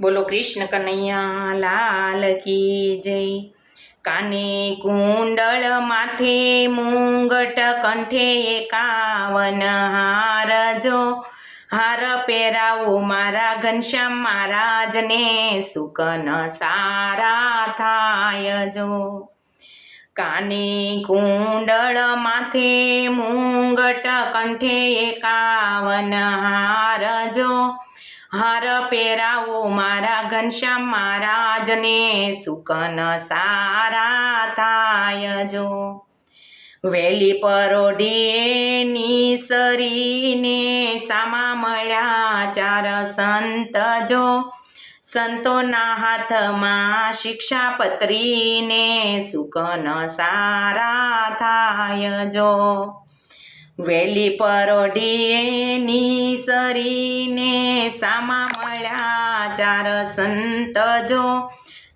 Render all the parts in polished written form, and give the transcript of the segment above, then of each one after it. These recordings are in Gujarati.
બોલો કૃષ્ણ કનૈયા લાલ કી જય। કાને કુંડળ માથે મુંગટ કંઠે 51 હાર જો હાર પહેરાવો મારા ઘનશ્યામ મહારાજને સુકન સારા થાય જો। કાને કુંડળ માથે મુંગટ કંઠે 51 હાર જો હાર પહેરાવો મારા ઘનશ્યામ મહારાજને સુકન સારા થાય જો। વેલી પરોઢીએ નિસરીને સામા મળ્યા 4 સંત જો સંતોના હાથમાં શિક્ષાપત્રીને સુકન સારા થાય જો। વેલી પરોઢીએ નિસરીને સામા મળ્યા 4 સંત જો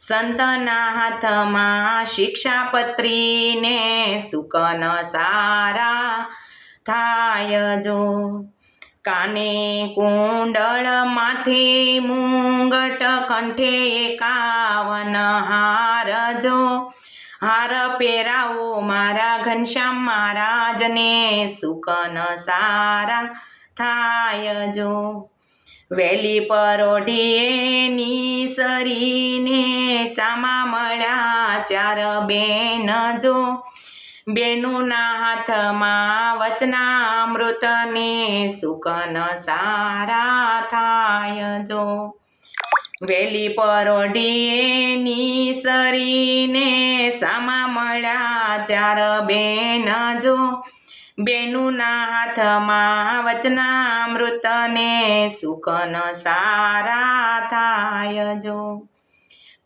સંતના હાથમાં શિક્ષાપત્રીને સુકન સારા થાય જો। કાને કુંડળ માથે મુંગટ કંઠે 51 હાર જો હાર પહેરાવો મારા ઘનશ્યામ મહારાજને સુકન સારા થાય જો। વેલી પરોઢીએ નિસરીને સામા મળ્યા 4 બેન જો બેનુના હાથમાં વચનામૃતને સુકન સારા થાય જો। વેલી પરોઢીએ નિસરીને સામા મળ્યા 4 બેન જો બેનુના હાથમાં વચનામૃતને સુકન સારા થાય જો।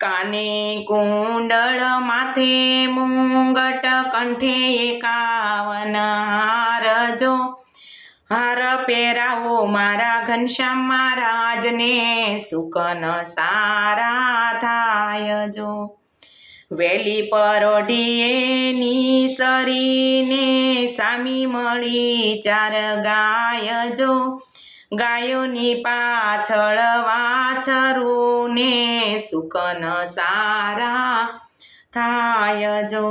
કાને કુંડળ માથે મુંગટ કંઠે 51 હાર જો હાર પહેરાવો મારા ઘનશ્યામ મહારાજને સુકન સારા થાય જો। વેલી પરોઢીએ નિસરીને સામી મળી 4 ગાય જો ગાયોની પાછળ વાછરુને સુકન સારા થાય જો।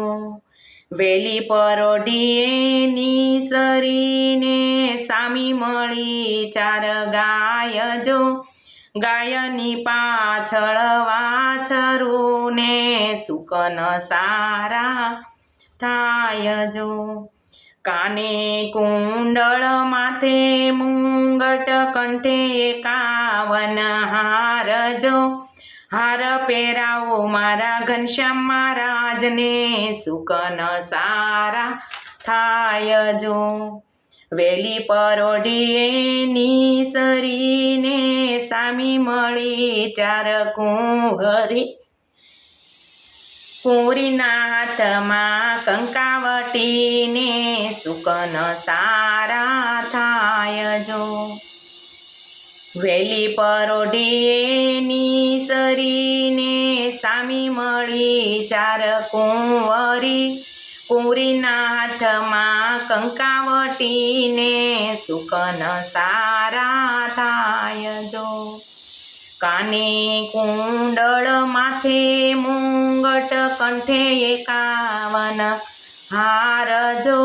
વેલી પરોઢીએ નિસરીને સામી મળી 4 ગાય જો ગાયની પાછળ વાછરુને સુકન સારા થાય જો। કાને કુંડળ માથે મુંગટ કંઠે 51 હાર જો હાર પહેરાવો મારા ઘનશ્યામ મહારાજને સુકન સારા થાય જો। વેલી પરોઢીએ નિસરીને સામી મળી 4 કુંવરીના હાથમાં કંકાવટીને સુકન સારા થાય જો। વેલી પરોઢીએ નિસરીને સામી મળી 4 કુંવરીના હાથમાં કંકાવટીને સુકન સારા થાય જો। કાને કુંડળ માથે મુંગટ કંઠે 51 હાર જો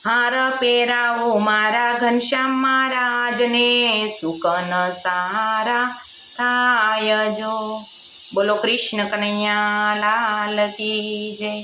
હાર પહેરાવો મારા ઘનશ્યામ મહારાજને સુકન સારા થાય જો। બોલો કૃષ્ણ કનૈયા લાલ કી જય।